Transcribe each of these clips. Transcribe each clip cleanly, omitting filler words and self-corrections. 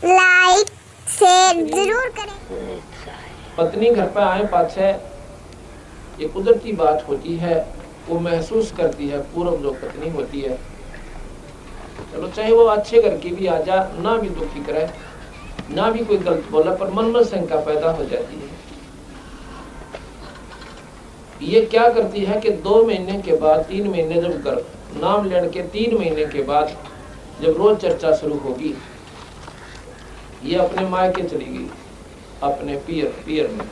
Like share जरूर करें। पत्नी घर पर आए पाछे ये कुदरती बात होती है, वो महसूस करती है पूर्व जो पत्नी होती है, चलो चाहे वो अच्छे घर की भी आ जा, ना भी दुखी करे, ना भी कोई गलत बोला, पर मन में शंका पैदा हो जाती है। ये क्या करती है कि 2 महीने के बाद, 3 महीने जब कर नाम लेने के 3 महीने के बाद जब रोज चर्चा शुरू होगी, ये अपने मायके चली गई, अपने पियर में,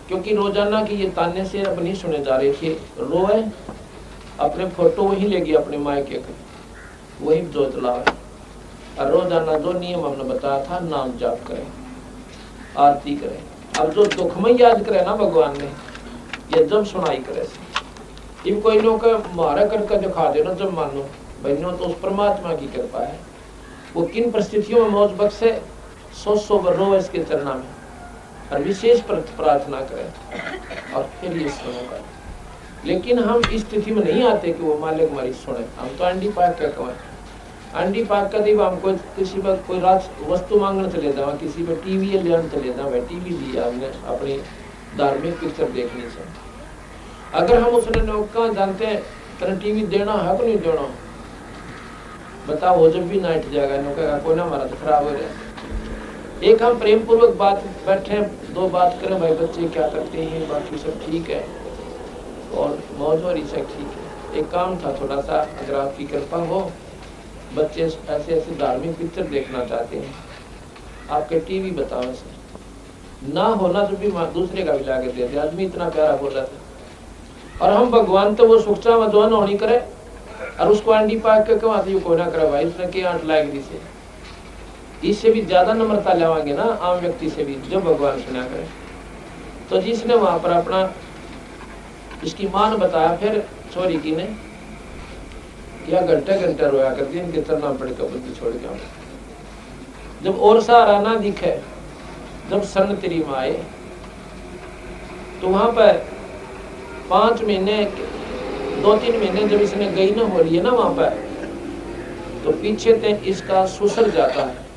क्योंकि रोजाना की ये ताने से अब नहीं सुने जा रहे थे। रोए अपने फोटो वही ले गई अपने मायके के, वही जोत लावे, और रोजाना जो नियम हमने बताया था, नाम जाप करें, आरती करें। अब जो दुख में याद करे ना भगवान ने, ये जब सुनाई करे से कोई लोग मारा करके दिखा देना, जब मानो बहनों तो उस परमात्मा की कृपा है। वो किन परिस्थितियों में मौज बख्शे, 100 बार रो इसके चरणा में और विशेष प्रार्थना करें और फिर ये सुनेगा। लेकिन हम इस स्थिति में नहीं आते कि वो मालिक हमारी सुने। हम तो अंडी पाक क्या कहें, अंडी पाक का दीवा हमको किसी पर कोई वस्तु मांगने चले जावा, किसी पर टीवी लेने चले जावा, टीवी दिया हमने अपनी धार्मिक पिक्चर देखने से। अगर हम उसने कहाँ जानते हैं तेरा टीवी देना है कि नहीं देना, बताओ, वो जब भी नाइट जाएगा कहेगा कोई ना, हमारा तो खराब हो जाए। एक हम प्रेम पूर्वक बात बैठे, 2 बात करें, भाई बच्चे क्या करते हैं, बाकी सब ठीक है और मौज और सब ठीक है। एक काम था थोड़ा सा, अगर आपकी कृपा हो, बच्चे ऐसे ऐसे धार्मिक पिक्चर देखना चाहते हैं, आपके टीवी बताओ ऐसे ना होना तो भी दूसरे का भी लाके दे दे। आदमी इतना प्यारा बोला था। और हम भगवान तो वो सुखचा मधुवन होनी करे और उसको अंडी पाक के क्यों आती को ना करे भाई, उसने क्या आंट लाएगी से। इससे भी ज्यादा नम्रता लेवाएंगे ना आम व्यक्ति से भी, जो भगवान सुना करे। तो जिसने वहां पर अपना इसकी मां ने बताया, फिर छोरी की ने या घंटे घंटे रोया करती, इनके चलना पड़ेगा बुद्धि छोड़ के। जब और सहारा ना दिखे, जब सन तेरी माए, तो वहां पर 5 महीने 2-3 महीने जब इसने गई ना हो रही है ना वहां पर, तो पीछे से इसका सुसर जाता है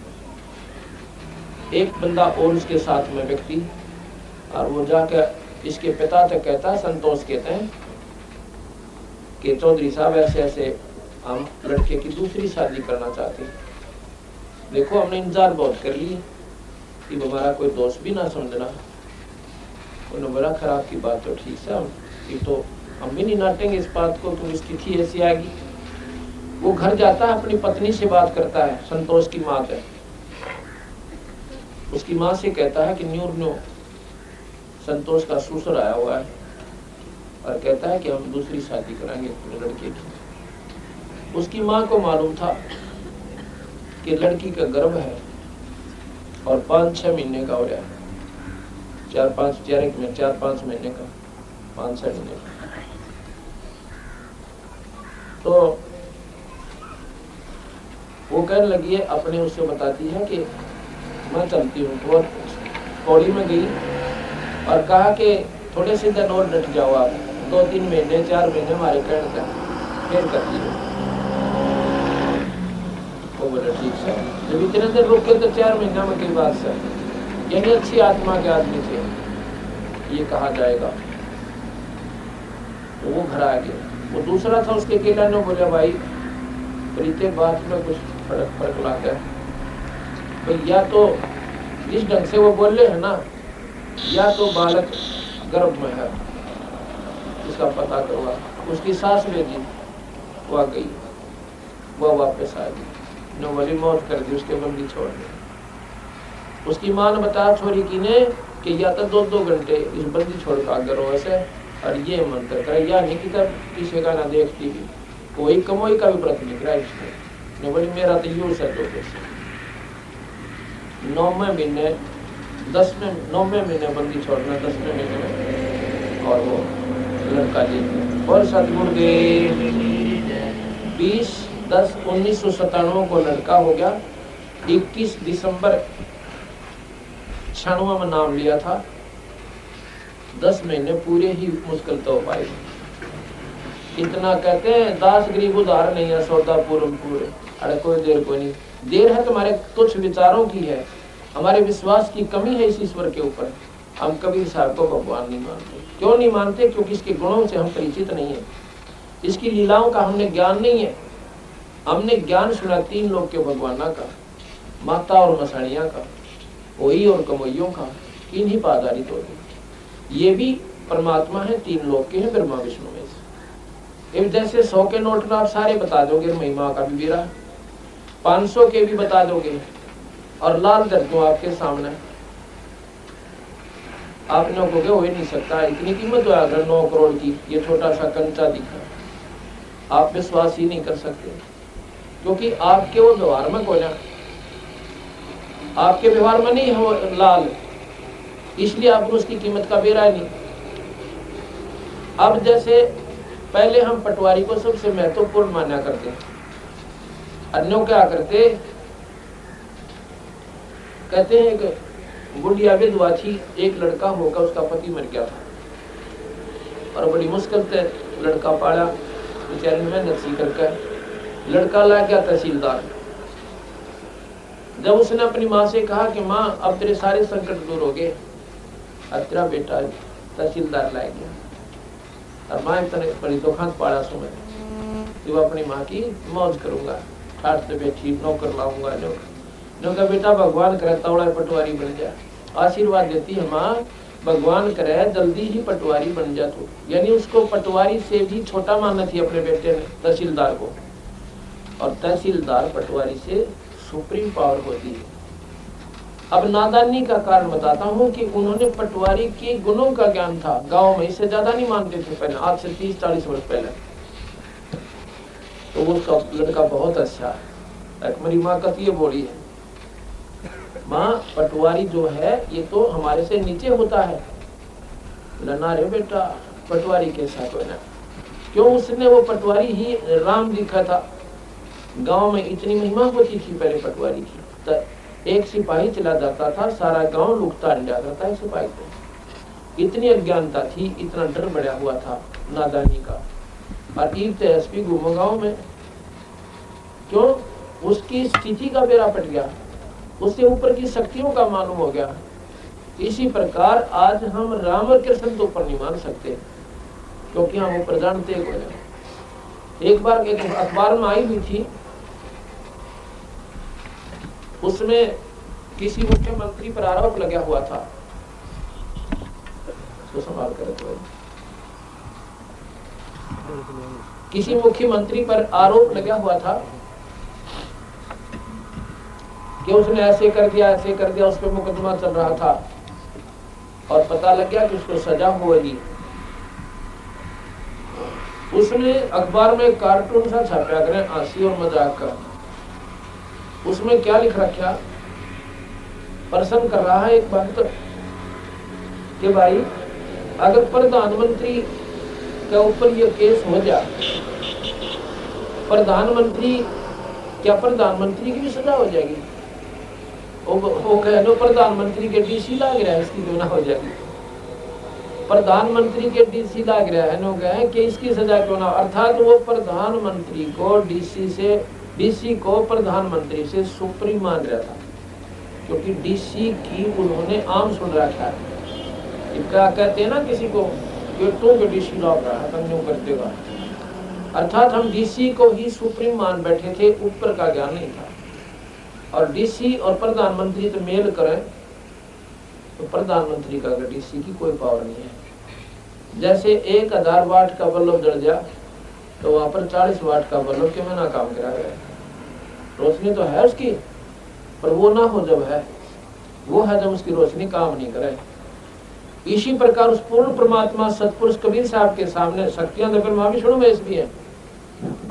एक बंदा और उसके साथ में व्यक्ति, और वो जाकर इसके पिता तक कहता है, संतोष कहते हैं कि चौधरी साहब ऐसे ऐसे हम लड़के की दूसरी शादी करना चाहते हैं। देखो हमने इंतजार बहुत कर ली कि हमारा कोई दोस्त भी ना समझना, उन्होंने बड़ा खराब की बात, तो ठीक है तो हम भी नहीं नाटेंगे इस बात को, तुम इसकी थी ऐसी आएगी। वो घर जाता है, अपनी पत्नी से बात करता है, संतोष की माँ है, उसकी माँ से कहता है कि न्यू संतोष का ससुर आया हुआ है और कहता है कि हम दूसरी शादी कराएंगे अपने लड़के की। उसकी माँ को मालूम था कि लड़की का गर्भ है और 5-6 महीने का हो रहा है, 4-5 महीने का, 5-6 महीने का। तो वो कहने लगी है, अपने उससे बताती है कि मैं चलती हूँ। तो पौड़ी में गई और कहा कि थोड़े से दिन और डट जाओ आप, 2-3 महीने 4 महीने हमारे कहने का फिर करती हूँ। वो बोले ठीक है। जब इतने दिन रुके तो 4 महीना में की बात सर, यानी अच्छी आत्मा के आदमी थे, ये कहा जाएगा। तो वो घर आ गया। वो दूसरा था उसके अकेला ने बोला भाई प्रीते बात में कुछ फर्क लाता है, तो या तो जिस ढंग से वो बोले है ना, या तो बालक गर्भ में है, इसका पता करवा। उसकी सास भेजी, वो आ गई, वो वापस आ गई, नो वाली मौत कर दी, उसके बंदी छोड़ दी। उसकी माँ ने बताया छोरी की ने कि या तो 2-2 घंटे इस बंदी छोड़ कर अगर हो ऐसे और ये मंत्र करे, या नहीं कि तब किसी का ना देखती भी, कोई कमोई का भी व्रत निकला इसने। नो बोली मेरा तो यूं है 9वें महीने 9वें महीने बंदी छोड़ना, 10वें महीने में, और वो लड़का जी और सतगुरु देव 20-10-1997 को लड़का हो गया। 21 दिसंबर 96 में नाम लिया था। 10 महीने पूरे ही मुश्किल तो पाए। इतना कहते हैं दास गरीब उधार नहीं है सौदा पूर्ण पूरे। अरे कोई देर कोई नहीं, देर है तुम्हारे तुच्छ विचारों की है, हमारे विश्वास की कमी है इस ईश्वर के ऊपर। हम कबीर साहब को भगवान नहीं मानते। क्यों नहीं मानते? क्योंकि इसके गुणों से हम परिचित नहीं है, इसकी लीलाओं का हमने ज्ञान नहीं है। हमने ज्ञान सुना 3 लोक के भगवाना का, माता और मसाणिया का, वही और कमोइयों का, इन्हीं पर आधारित होते। ये भी परमात्मा है, 3 लोक के हैं, ब्रह्मा विष्णु में से। जैसे 100 के नोट में आप सारे बता दोगे, महिमा का भी बेरा, 500 के भी बता दोगे, और लाल कर दूं आपके सामने, आप लोगों को क्या हो ही नहीं सकता। इतनी कीमत है अगर 9 करोड़ की, ये छोटा सा कंचा दिखा, आप विश्वास ही नहीं कर सकते, क्योंकि आपके वो व्यवहार में कोई ना, आपके व्यवहार में नहीं है वो लाल, इसलिए आपको उसकी कीमत का बेरा नहीं। अब जैसे पहले हम पटवारी को सबसे महत्वपूर्ण माना करते हैं, अन्यों क्या करते, कहते हैं कि बुढ़िया विधवा थी, एक लड़का होकर उसका पति मर गया था और बड़ी मुश्किल से लड़का पाला, बेचारे ने मेहनत सी करके लड़का ला गया तहसीलदार। जब उसने अपनी माँ से कहा कि माँ अब तेरे सारे संकट दूर हो गए, अब तेरा बेटा तहसीलदार ला गया, और माँ इतने बड़ी दुखांत पाड़ा सुन वो अपनी माँ की मौज करूंगा, ठाट से बैठी नौकर लाऊंगा, नौकर बेटा भगवान करे तौड़ा पटवारी बन जा, आशीर्वाद देती है माँ, भगवान करे जल्दी ही पटवारी बन जा तू। यानी उसको पटवारी से भी छोटा माना थी अपने बेटे ने, तहसीलदार को, और तहसीलदार पटवारी से सुप्रीम पावर होती है। अब नादानी का कारण बताता हूँ कि उन्होंने पटवारी के गुणों का ज्ञान था, गांव में इससे ज्यादा नहीं मानते थे पहले, आज से 30-40 वर्ष पहले। तो उसका लड़का बहुत अच्छा है। मेरी माँ कती बोली है, माँ पटवारी जो है ये तो हमारे से नीचे होता है। ना रे बेटा, पटवारी कैसा कोई ना, क्यों उसने वो पटवारी ही राम लिखा था। गांव में इतनी महिमा होती थी पहले पटवारी की, तो एक सिपाही चला जाता था, सारा गांव लुकता जाता था सिपाही को। इतनी अज्ञानता थी, इतना डर बढ़ा हुआ था नादानी का। और एसपी घूमो गांव में, क्यों? उसकी स्थिति का बेड़ा पट गया, उससे ऊपर की शक्तियों का मालूम हो गया। इसी प्रकार आज हम राम और कृष्ण तो ऊपर नहीं मान सकते, क्योंकि हम ऊपर जानते हैं। एक बार एक अखबार में आई हुई थी, उसमें किसी मुख्यमंत्री पर आरोप लगा हुआ था, तो संभाल कर तो किसी मुख्यमंत्री पर आरोप लगा हुआ था कि उसने ऐसे कर दिया, ऐसे कर दिया, उस पर मुकदमा चल रहा था, और पता लग गया कि उसको सजा होगी। उसने अखबार में कार्टून सा छापा करें, हंसी और मजाक का। उसमें क्या लिख रखा, प्रश्न कर रहा है एक बात कि भाई अगर प्रधानमंत्री के ऊपर ये केस हो जाए, प्रधानमंत्री, क्या प्रधानमंत्री की भी सजा हो जाएगी? वो कह लो प्रधानमंत्री के डीसी लाग रहा है, इसकी क्यों ना हो जाएगी? प्रधानमंत्री के डीसी लाग रहा है, नो कहे कि इसकी सजा क्यों ना। अर्थात वो प्रधानमंत्री को डीसी को प्रधानमंत्री से सुप्रीम मान रहा था, क्योंकि डीसी की उन्होंने आम सुन रखा है। क्या कहते हैं ना किसी को, तो के डीसी लौट रहा है, तुम कर देगा। अर्थात हम डीसी को ही सुप्रीम मान बैठे थे, ऊपर का ज्ञान नहीं था। और डीसी और प्रधानमंत्री तो मेल करें तो प्रधानमंत्री का डीसी की कोई पावर नहीं है। जैसे 1000 वाट का बल्ब जल जाए तो वहां पर 40 वाट का बल्ब क्यों ना काम करा गया? रोशनी तो है उसकी, पर वो ना हो जब है, वो है जब उसकी रोशनी काम नहीं करे। इसी प्रकार उस पूर्ण परमात्मा सतपुरुष कबीर साहब के सामने शक्तियां तो ब्रह्मा विष्णु में भी है।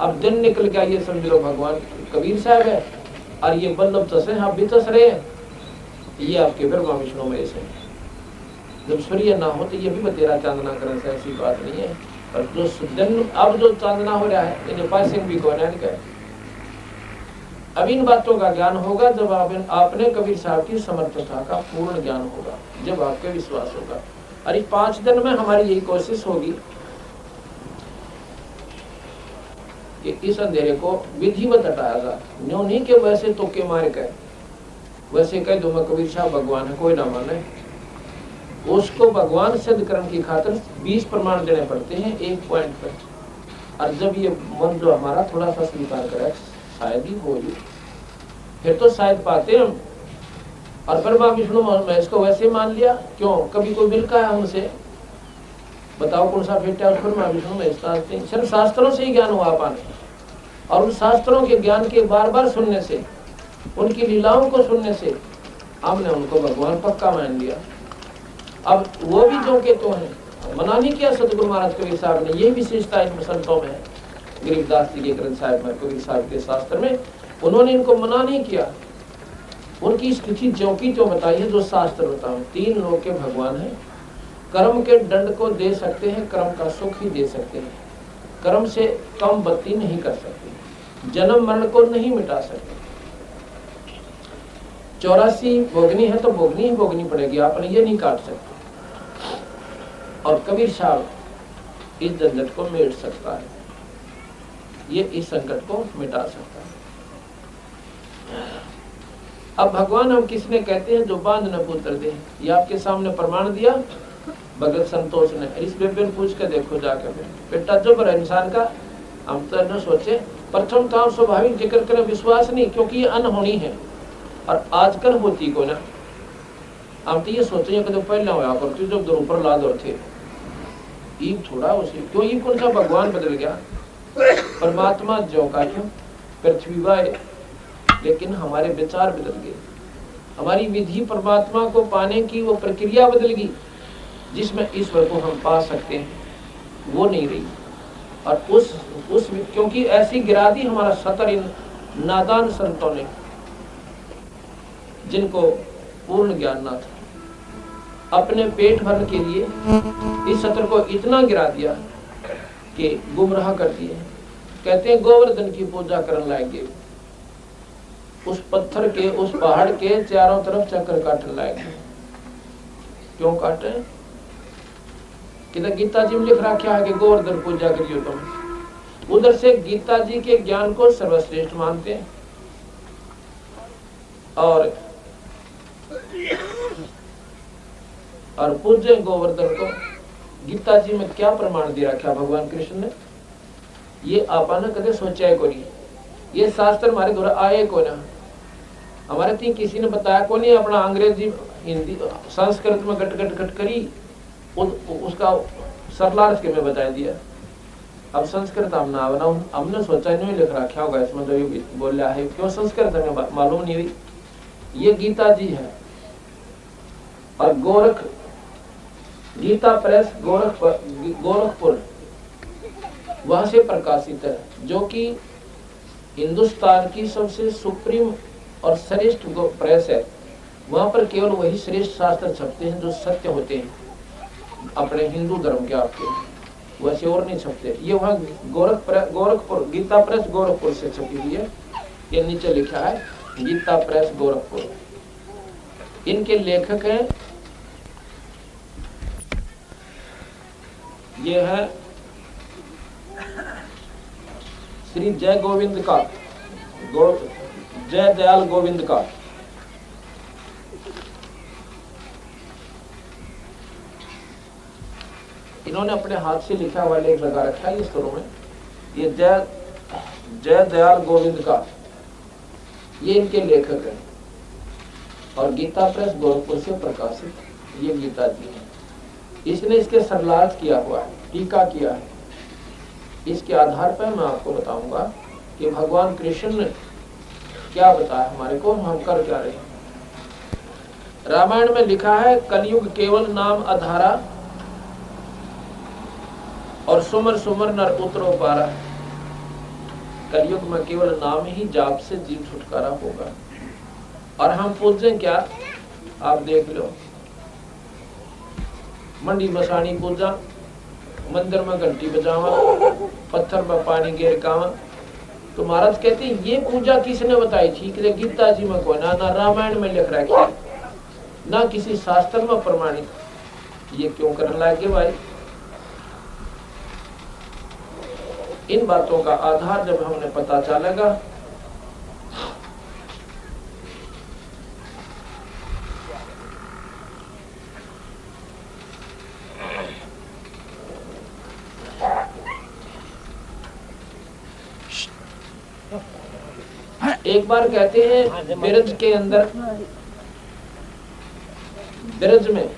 अब दिन निकल गया, ये समझ लो भगवान कबीर साहब है, और ये बल्लभ तसे आप भी तस रहे हैं, ये आपके ब्रह्मा विष्णु में से। जब सूर्य ना हो तो ये भी बतेरा चांदना करने से ऐसी बात नहीं है। और जो दिन अब जो चांदना हो रहा है, इन्हें पासिंग भी कौन है। अब इन बातों का ज्ञान होगा जब आपने कबीर साहब की समर्थता का पूर्ण ज्ञान होगा, जब आपके विश्वास होगा। और इस 5 दिन में हमारी यही कोशिश होगी कि इस अंधेरे को विधिवत हटाया जाए, न्यों नहीं कि वैसे तो के मारे कहे, वैसे कह दो मैं कबीर साहब भगवान है, कोई ना माने, उसको भगवान सिद्ध करने की खातिर 20 प्रमाण देने पड़ते हैं एक पॉइंट पर। और जब ये मन जो हमारा थोड़ा सा स्वीकार करे शायद ही हो ही, फिर तो शायद पाते हम। और ब्रह्मा विष्णु मैं इसको वैसे मान लिया, क्यों कभी कोई मिलका है हमसे, बताओ कौन सा फिट है उस ब्रह्मा विष्णु में? सिर्फ शास्त्रों से ही ज्ञान हुआ पाने, और उन शास्त्रों के ज्ञान के बार बार सुनने से, उनकी लीलाओं को सुनने से हमने उनको भगवान पक्का मान लिया। अब वो भी जो के तो हैं, मना नहीं किया सतगुरु महाराज कबीर साहब ने, ये विशेषता इन संतों में है। गरीबदास जी के ग्रंथ साहिब में, कबीर साहब के शास्त्र में उन्होंने इनको मना नहीं किया, उनकी स्थिति जो की जो बताई है, जो शास्त्र बताओ। 3 लोग के भगवान है, कर्म के दंड को दे सकते हैं, कर्म का सुख ही दे सकते हैं, कर्म से कम बत्ती नहीं कर सकते, जन्म मरण को नहीं मिटा सकते। 84 भोगनी है तो भोगनी ही भोगनी पड़ेगी, आपने ये नहीं काट सकते। और कबीर साहब इस झंझट को मिट सकता है, ये इस संकट को मिटा सकता है। अब भगवान हम किसने कहते हैं? जो बांध न पुत्र दे। ये आपके सामने प्रमाण दिया भगत संतोष ने। इस बेबे पूछ के देखो जाकर, बेटा जो बड़ा इंसान का हम तो न सोचे, प्रथम तो स्वाभाविक जिक्र करें विश्वास नहीं, क्योंकि ये अनहोनी है और आजकल होती को ना। हम तो ये सोचे कि पहले होया करती जब दो ऊपर ला दो थे, ईब थोड़ा उसे क्यों, ईब कौन सा भगवान बदल गया? परमात्मा जो का क्यों पृथ्वी बाय, लेकिन हमारे विचार बदल गए, हमारी विधि परमात्मा को पाने की वो प्रक्रिया बदल गई, जिसमें ईश्वर को हम पा सकते हैं वो नहीं रही। और उस क्योंकि ऐसी गिरा दी हमारा सतर इन नादान संतों ने, जिनको पूर्ण ज्ञान ना था, अपने पेट भरने के लिए इस सतर को इतना गिरा दिया कि गुमराह कर दिए। कहते हैं गोवर्धन की पूजा करने लायक, उस पत्थर के उस पहाड़ के चारों तरफ चक्कर काटने लायक। क्यों काटे? कि गीता जी में लिख रखा है कि गोवर्धन पूजा करियो तुम। उधर से गीता जी के ज्ञान को सर्वश्रेष्ठ मानते हैं और पूज्य गोवर्धन को। गीता जी में क्या प्रमाण दे रखा भगवान कृष्ण ने? ये आपने कदे सोचा को नहीं, ये शास्त्र हमारे द्वारा आए को ना, हमारे तीन किसी ने बताया को नहीं। अपना अंग्रेजी हिंदी संस्कृत में गट गट गट करी, उसका सरलार्थ के में बता दिया। अब संस्कृत हमने सोचा नहीं लिख रखा होगा इसमें, तो ये बोला है क्यों संस्कृत हमें मालूम नहीं हुई। ये गीता जी है और गोरख गीता प्रेस गोरखपुर वहां से प्रकाशित है, जो कि हिंदुस्तान की सबसे सुप्रीम और श्रेष्ठ प्रेस है। वहां पर केवल वही श्रेष्ठ शास्त्र छपते हैं जो सत्य होते हैं अपने हिंदू धर्म के, आपके वैसे और नहीं छपते। ये वहाँ गोरखपुर गीता प्रेस गोरखपुर से छपी हुई है। ये नीचे लिखा है गीता प्रेस गोरखपुर। इनके लेखक हैं, ये है श्री जय गोविंद का, जय दयाल गोविंद का। इन्होंने अपने हाथ से लिखा हुआ लेख लगा रखा है इस में। ये जय दयाल गोविंद का, ये इनके लेखक हैं और गीता प्रेस गोरखपुर से प्रकाशित ये गीता जी है। इसने इसके सरलार्थ किया हुआ है, टीका किया है। इसके आधार पर मैं आपको बताऊंगा कि भगवान कृष्ण ने क्या बताया हमारे को, हम कर क्या रहे हैं। रामायण में लिखा है कलयुग केवल नाम आधारा और सुमर सुमर नर उतरो पारा। कलयुग में केवल नाम ही जाप से जीव छुटकारा होगा। और हम पूछे क्या, आप देख लो, मंडी मसानी पूजा, मंदिर में घंटी बजावा, पत्थर में पानी गिर गावा। तो महाराज कहते हैं ये पूजा किसने बताई थी? कि गीता जी में कोई ना रामायण में लिख रखी, ना किसी शास्त्र में प्रमाणित। ये क्यों करने लगे भाई? इन बातों का आधार जब हमने पता चलेगा एक बार कहते हैं ब्रज के अंदर, ब्रज में